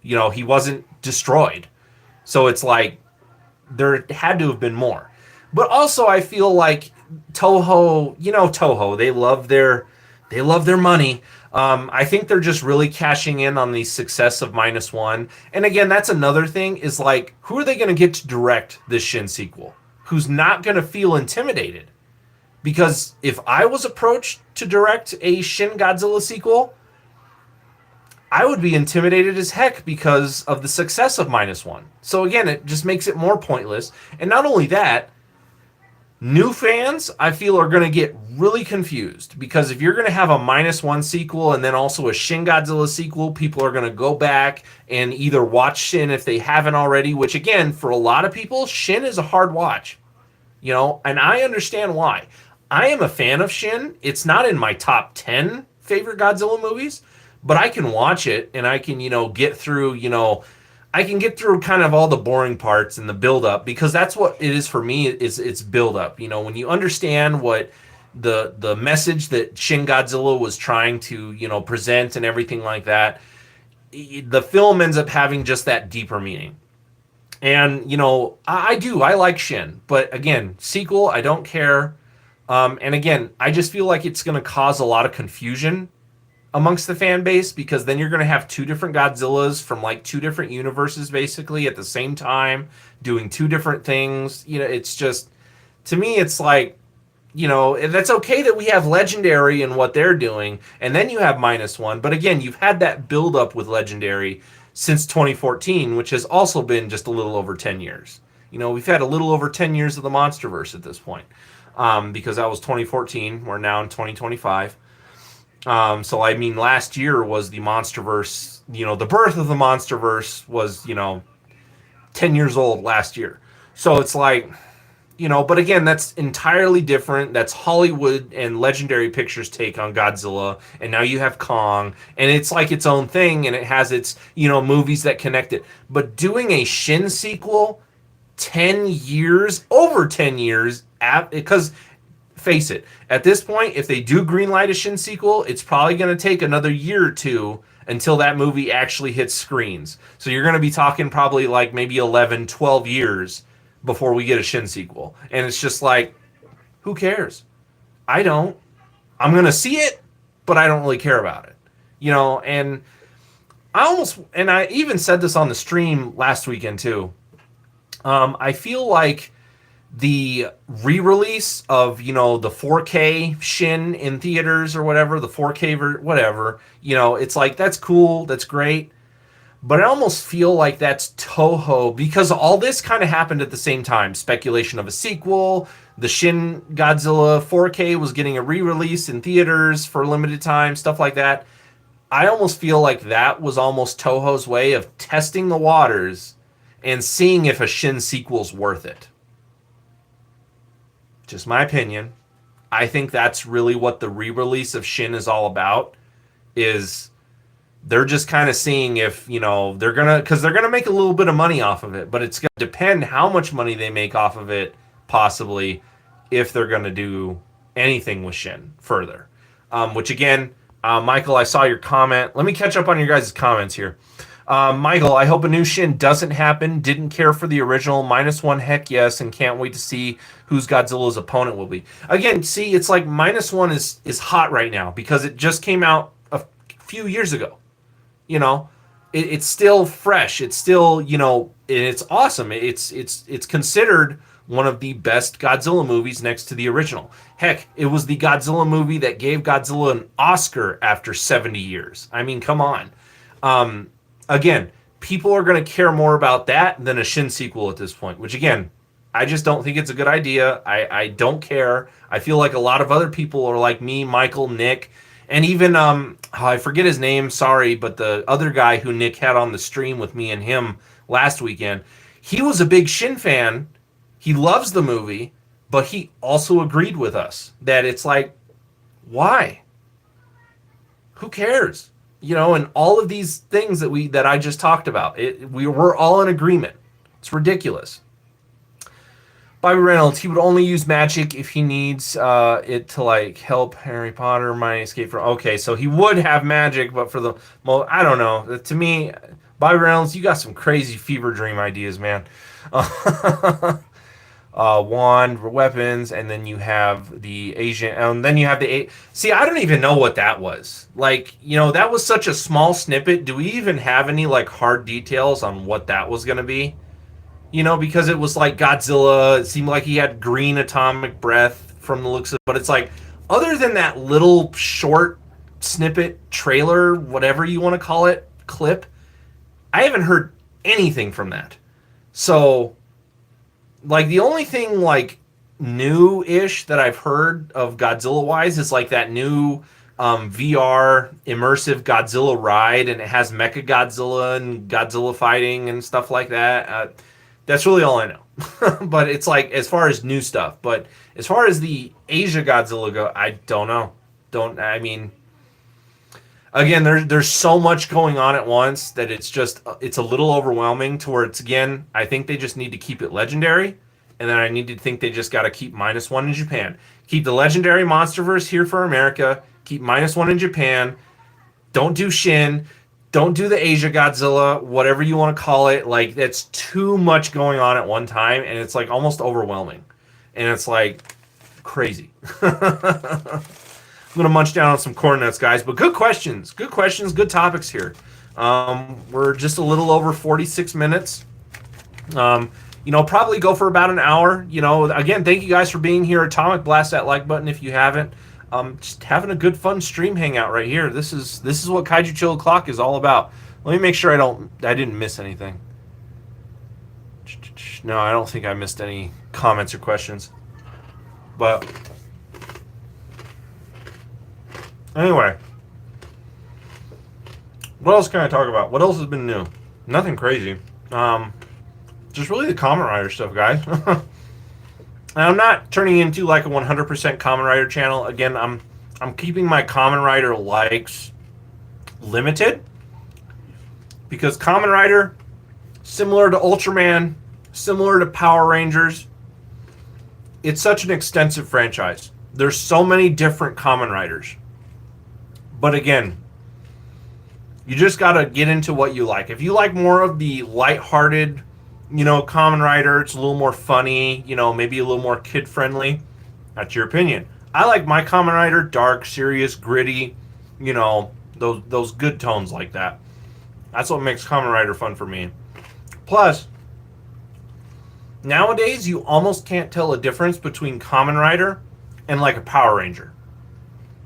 A: He wasn't destroyed. So it's like there had to have been more. But also I feel like Toho, Toho, they love their money. I think they're just really cashing in on the success of -1. And again, that's another thing is like, who are they going to get to direct this Shin sequel? Who's not going to feel intimidated? Because if I was approached to direct a Shin Godzilla sequel, I would be intimidated as heck because of the success of -1. So again, it just makes it more pointless. And not only that, new fans, I feel, are going to get really confused because if you're going to have a -1 sequel and then also a Shin Godzilla sequel, people are going to go back and either watch Shin if they haven't already, which again, for a lot of people, Shin is a hard watch, and I understand why. I am a fan of Shin. It's not in my top 10 favorite Godzilla movies, but I can watch it and I can, get through, I can get through kind of all the boring parts and the build up because that's what it is for me is it's build up. When you understand what the message that Shin Godzilla was trying to, present and everything like that, the film ends up having just that deeper meaning. And, I like Shin, but again, sequel, I don't care. And again, I just feel like it's going to cause a lot of confusion amongst the fan base because then you're going to have two different Godzillas from like two different universes basically at the same time doing two different things. It's just, to me, it's like, that's okay that we have Legendary and what they're doing, and then you have -1. But again, you've had that build up with Legendary since 2014, which has also been just a little over 10 years. We've had a little over 10 years of the MonsterVerse at this point because that was 2014. We're now in 2025. So I mean, last year was the MonsterVerse. The birth of the MonsterVerse was 10 years old last year. So it's like, but again, that's entirely different. That's Hollywood and Legendary Pictures take on Godzilla, and now you have Kong, and it's like its own thing, and it has its movies that connect it. But doing a Shin sequel, 10 years, over 10 years, because. Face it, at this point, if they do greenlight a Shin sequel, it's probably going to take another year or two until that movie actually hits screens. So you're going to be talking probably like maybe 11, 12 years before we get a Shin sequel. And it's just like, who cares? I don't. I'm going to see it, but I don't really care about it. And I even said this on the stream last weekend too. I feel like the re-release of the 4K Shin in theaters or whatever, the 4K whatever, it's like that's cool, that's great, but I almost feel like that's Toho because all this kind of happened at the same time. Speculation of a sequel, the Shin Godzilla 4K was getting a re-release in theaters for a limited time, stuff like that. I almost feel like that was almost Toho's way of testing the waters and seeing if a Shin sequel's worth it. Just my opinion. I think that's really what the re-release of Shin is all about. Is they're just kind of seeing if they're gonna make a little bit of money off of it, but it's gonna depend how much money they make off of it, possibly, if they're gonna do anything with Shin further. Which again, Michael, I saw your comment. Let me catch up on your guys' comments here. Michael, I hope a new Shin doesn't happen. Didn't care for the original. -1, heck yes, and can't wait to see who's Godzilla's opponent will be. Again, see, it's like -1 is hot right now because it just came out a few years ago. It's still fresh. It's still, it's awesome. It's considered one of the best Godzilla movies next to the original. Heck, it was the Godzilla movie that gave Godzilla an Oscar after 70 years. I mean, come on. Again, people are going to care more about that than a Shin sequel at this point, which again, I just don't think it's a good idea. I don't care. I feel like a lot of other people are like me, Michael, Nick, and even, I forget his name, sorry, but the other guy who Nick had on the stream with me and him last weekend, he was a big Shin fan. He loves the movie, but he also agreed with us that it's like, why? Who cares? and all of these things that I just talked about. We're all in agreement. It's ridiculous. Bobby Reynolds, he would only use magic if he needs it to like help Harry Potter, my escape from. Okay, so he would have magic, but for the I don't know. To me, Bobby Reynolds, you got some crazy fever dream ideas, man. Wand, weapons, and then you have the Asian, and then you have the. See, I don't even know what that was. Like, that was such a small snippet. Do we even have any like hard details on what that was going to be? Because it was like Godzilla. It seemed like he had green atomic breath from the looks of it. But it's like, other than that little short snippet, trailer, whatever you want to call it, clip, I haven't heard anything from that. So, like, the only thing, like, new-ish that I've heard of Godzilla-wise is, like, that new VR immersive Godzilla ride, and it has Mecha Godzilla and Godzilla fighting and stuff like that. That's really all I know. But it's like, as far as new stuff. But as far as the Asia Godzilla go, I don't know. Again, there's so much going on at once that it's a little overwhelming to where again, I think they just need to keep it legendary. And then I need to think they just got to keep -1 in Japan. Keep the legendary Monsterverse here for America. Keep -1 in Japan. Don't do Shin. Don't do the Asia Godzilla, whatever you want to call it. Like, that's too much going on at one time, and it's like almost overwhelming. And it's like crazy. I'm going to munch down on some corn nuts, guys. But good questions. Good questions. Good topics here. We're just a little over 46 minutes. Probably go for about an hour. Again, thank you guys for being here. Atomic, blast that like button if you haven't. Just having a good, fun stream hangout right here. This is what Kaiju Chill O'Clock is all about. Let me make sure I didn't miss anything. No, I don't think I missed any comments or questions. But anyway, what else can I talk about? What else has been new? Nothing crazy. Just really the Kamen Rider stuff, guys. And I'm not turning into like a 100% Kamen Rider channel. Again, I'm keeping my Kamen Rider likes limited, because Kamen Rider, similar to Ultraman, similar to Power Rangers, it's such an extensive franchise. There's so many different Kamen Riders. But again, you just got to get into what you like. If you like more of the lighthearted, Kamen Rider, it's a little more funny, maybe a little more kid-friendly. That's your opinion. I like my Kamen Rider dark, serious, gritty, those good tones like that. That's what makes Kamen Rider fun for me. Plus, nowadays, you almost can't tell a difference between Kamen Rider and like a Power Ranger.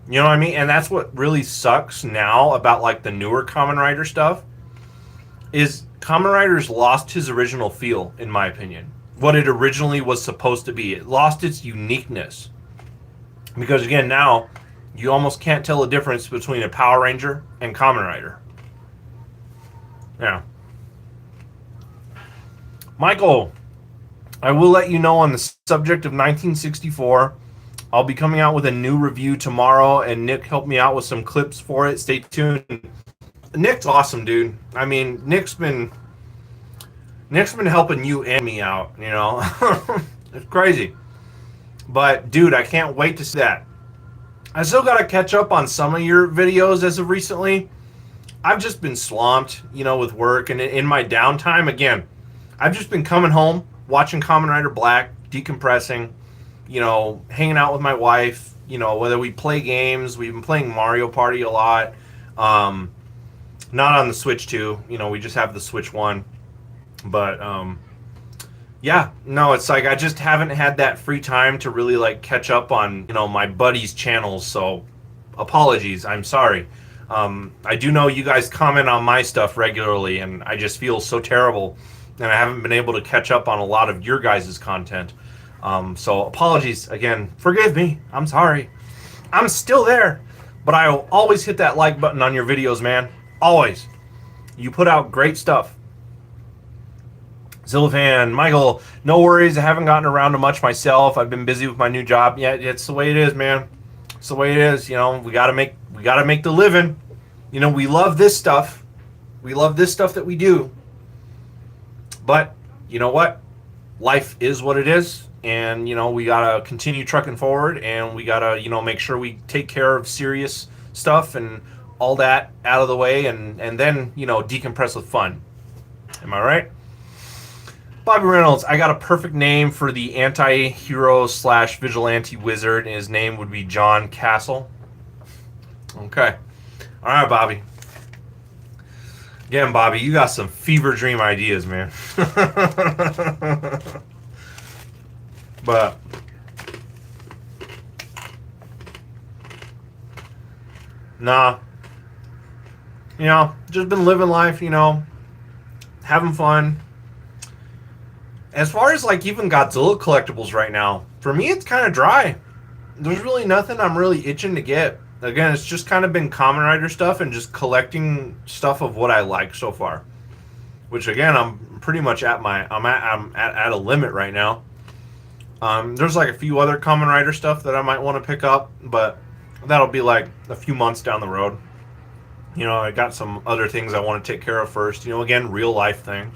A: You know what I mean? And that's what really sucks now about like the newer Kamen Rider stuff, is Kamen Rider's lost his original feel, in my opinion. What it originally was supposed to be. It lost its uniqueness. Because again, now, you almost can't tell a difference between a Power Ranger and Kamen Rider. Yeah. Michael, I will let you know on the subject of 1964. I'll be coming out with a new review tomorrow, and Nick helped me out with some clips for it. Stay tuned. Nick's awesome, dude. I mean, Nick's been helping you and me out, It's crazy. But, dude, I can't wait to see that. I still got to catch up on some of your videos as of recently. I've just been swamped, with work. And in my downtime, again, I've just been coming home, watching Kamen Rider Black, decompressing, hanging out with my wife, whether we play games. We've been playing Mario Party a lot. Not on the Switch 2. We just have the Switch 1. But, yeah. No, it's like I just haven't had that free time to really, like, catch up on, my buddies' channels. So, apologies. I'm sorry. I do know you guys comment on my stuff regularly, and I just feel so terrible. And I haven't been able to catch up on a lot of your guys' content. So, apologies again. Forgive me. I'm sorry. I'm still there. But I'll always hit that like button on your videos, man. Always. You put out great stuff. Zilfan, Michael, no worries. I haven't gotten around to much myself. I've been busy with my new job. Yeah, it's the way it is, man. It's the way it is. We gotta make the living. You know, we love this stuff. We love this stuff that we do. But you know what? Life is what it is. And, you know, we got to continue trucking forward, and we got to, you know, make sure we take care of serious stuff and all that out of the way, and then, you know, decompress with fun. Am I right? Bobby Reynolds, I got a perfect name for the anti-hero slash vigilante wizard. His name would be John Castle. Okay. All right, Bobby. Again, Bobby, you got some fever dream ideas, man. But nah, you know, just been living life, you know, having fun. As far as like even Godzilla collectibles right now, for me it's kind of dry. There's really nothing I'm really itching to get. Again, it's just kind of been Kamen Rider stuff and just collecting stuff of what I like so far. Which again, I'm pretty much at a limit right now. There's like a few other Kamen Rider stuff that I might want to pick up, but that'll be like a few months down the road. You know, I got some other things I want to take care of first. You know, again, real life things.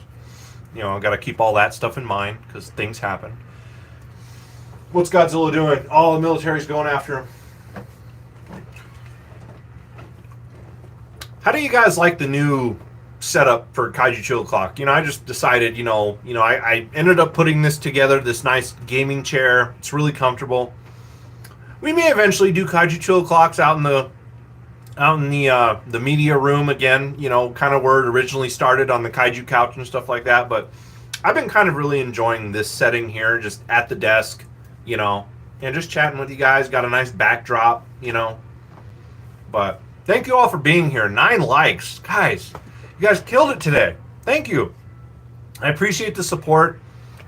A: You know, I got to keep all that stuff in mind because things happen. What's Godzilla doing? All the military's going after him. How do you guys like the new setup for Kaiju Chill O'Clock? You know, I just decided, I ended up putting this together, this nice gaming chair. It's really comfortable. We may eventually do Kaiju Chill O'Clocks out in the media room again, you know, kind of where it originally started on the Kaiju couch and stuff like that. But I've been kind of really enjoying this setting here, just at the desk, you know, and just chatting with you guys. Got a nice backdrop, you know. But thank you all for being here. 9 likes. Guys, you guys killed it today. Thank you. I appreciate the support.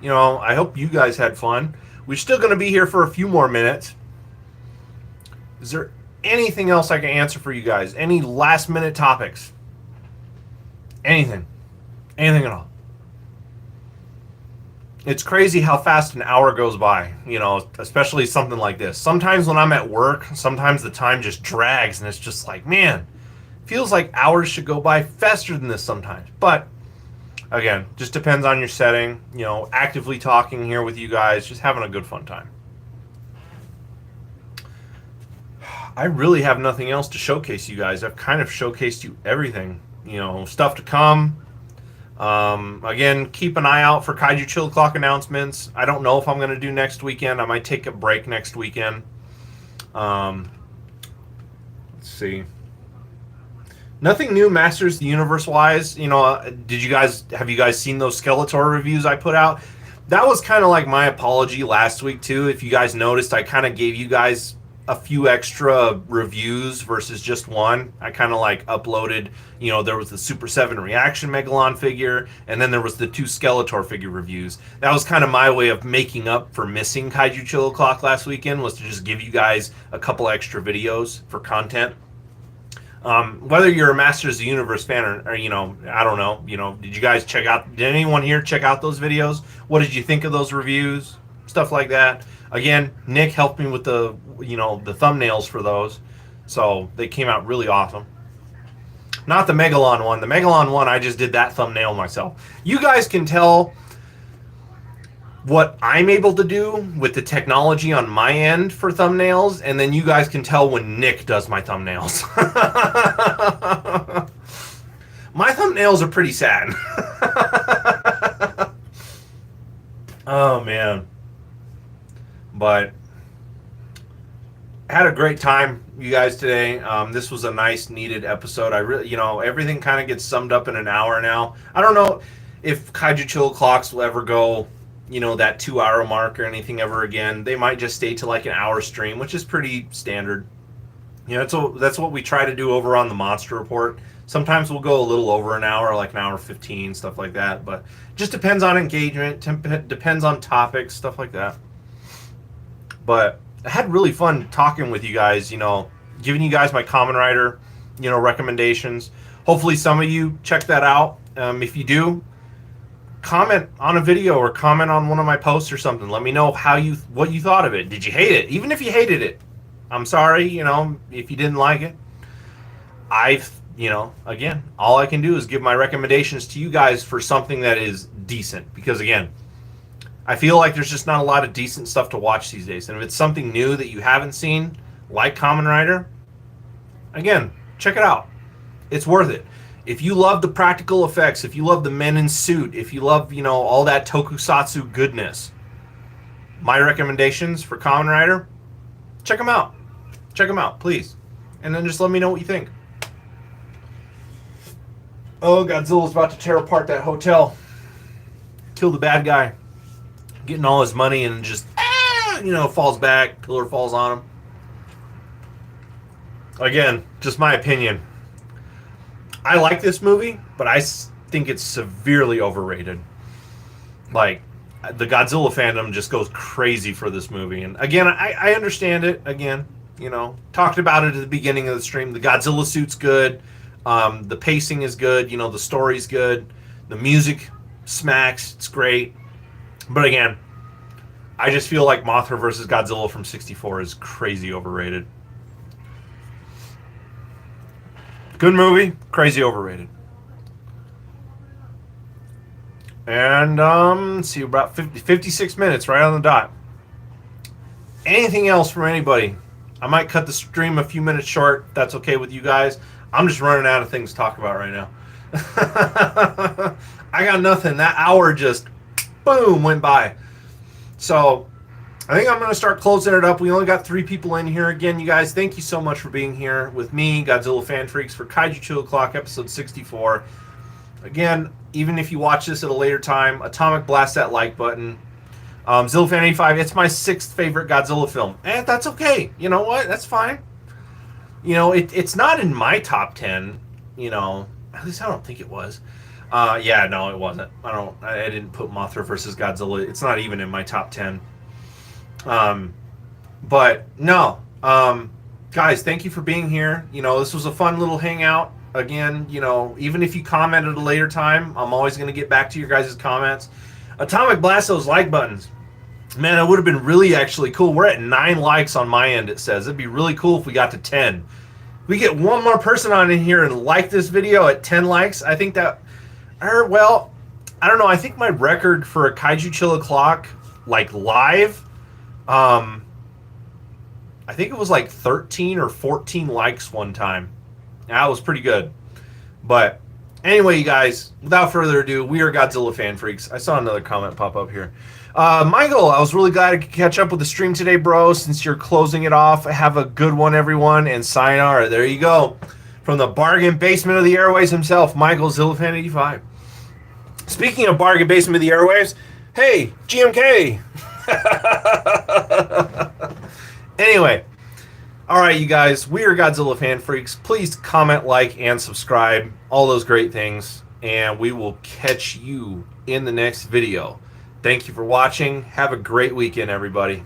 A: You know, I hope you guys had fun. We're still going to be here for a few more minutes. Is there anything else I can answer for you guys? Any last minute topics? Anything. Anything at all. It's crazy how fast an hour goes by, you know, especially something like this. Sometimes when I'm at work, sometimes the time just drags and it's just like, man, feels like hours should go by faster than this sometimes. But again, just depends on your setting, you know, actively talking here with you guys, just having a good fun time. I really have nothing else to showcase you guys. I've kind of showcased you everything, you know, stuff to come. Again, keep an eye out for Kaiju Chill O'Clock announcements. I don't know if I'm going to do next weekend. I might take a break next weekend. Let's see. Nothing new Masters of the Universe wise. You know, have you guys seen those Skeletor reviews I put out? That was kind of like my apology last week too. If you guys noticed, I kind of gave you guys a few extra reviews versus just one. I kind of like uploaded, you know, there was the Super 7 Reaction Megalon figure, and then there was the 2 Skeletor figure reviews. That was kind of my way of making up for missing Kaiju Chill O'Clock last weekend, was to just give you guys a couple extra videos for content. Whether you're a Masters of the Universe fan or, you know, I don't know, you know, did anyone here check out those videos? What did you think of those reviews? Stuff like that. Again, Nick helped me with the thumbnails for those, so they came out really awesome. Not the Megalon one. The Megalon one, I just did that thumbnail myself. You guys can tell what I'm able to do with the technology on my end for thumbnails, and then you guys can tell when Nick does my thumbnails. My thumbnails are pretty sad. Oh, man. But I had a great time, you guys, today. This was a nice, needed episode. I really, you know, everything kind of gets summed up in an hour now. I don't know if Kaiju Chill O'Clocks will ever go, you know, that 2-hour mark or anything ever again. They might just stay to like an hour stream, which is pretty standard. You know, that's what we try to do over on the Monster Report. Sometimes we'll go a little over an hour, like an hour 15, stuff like that. But just depends on engagement, depends on topics, stuff like that. But I had really fun talking with you guys, you know, giving you guys my Kamen Rider, you know, recommendations. Hopefully some of you check that out. If you do, comment on a video or comment on one of my posts or something. Let me know what you thought of it. Did you hate it? Even if you hated it, I'm sorry, you know, if you didn't like it. I've you know, again, all I can do is give my recommendations to you guys for something that is decent. Because, again, I feel like there's just not a lot of decent stuff to watch these days. And if it's something new that you haven't seen, like Kamen Rider, again, check it out. It's worth it. If you love the practical effects, if you love the men in suit, if you love, you know, all that tokusatsu goodness, my recommendations for Kamen Rider, check them out. Check them out, please. And then just let me know what you think. Oh, Godzilla's about to tear apart that hotel. Kill the bad guy. Getting all his money and just, you know, falls back. Pillar falls on him. Again, just my opinion. I like this movie, but I think it's severely overrated. Like, the Godzilla fandom just goes crazy for this movie. And again, I understand it. Again, you know, talked about it at the beginning of the stream. The Godzilla suit's good. The pacing is good. You know, the story's good. The music smacks. It's great. But again, I just feel like Mothra vs. Godzilla from '64 is crazy overrated. Good movie, crazy overrated. And, let's see, about 56 minutes, right on the dot. Anything else from anybody? I might cut the stream a few minutes short. If that's okay with you guys. I'm just running out of things to talk about right now. I got nothing. That hour just, boom, went by. So, I think I'm going to start closing it up. We only got 3 people in here. Again, you guys, thank you so much for being here with me, Godzilla Fan Freaks, for Kaiju Chill O'Clock, episode 64. Again, even if you watch this at a later time, Atomic blast that like button. ZillaFan85, it's my 6th favorite Godzilla film. And that's okay. You know what? That's fine. You know, it's not in my top 10, you know. At least I don't think it was. Yeah, no, it wasn't. I didn't put Mothra vs. Godzilla. It's not even in my top 10. But no, guys, thank you for being here. You know, this was a fun little hangout. Again, you know, even if you comment at a later time, I'm always going to get back to your guys' comments. Atomic blast those like buttons. Man, it would have been really actually cool. We're at 9 likes on my end, it says. It'd be really cool if we got to 10. If we get one more person on in here and like this video at 10 likes, I think that, or well, I don't know. I think my record for a Kaiju Chill O'Clock, like live, I think it was like 13 or 14 likes one time. That was pretty good. But anyway, you guys, without further ado, we are Godzilla Fan Freaks. I saw another comment pop up here. Michael, I was really glad to catch up with the stream today, bro. Since you're closing it off, have a good one, everyone, and sayonara. There you go. From the bargain basement of the airways himself, Michael ZillaFan85. Speaking of bargain basement of the airwaves, hey, GMK. Anyway, all right, you guys, we are Godzilla Fan Freaks. Please comment, like, and subscribe. All those great things. And we will catch you in the next video. Thank you for watching. Have a great weekend, everybody.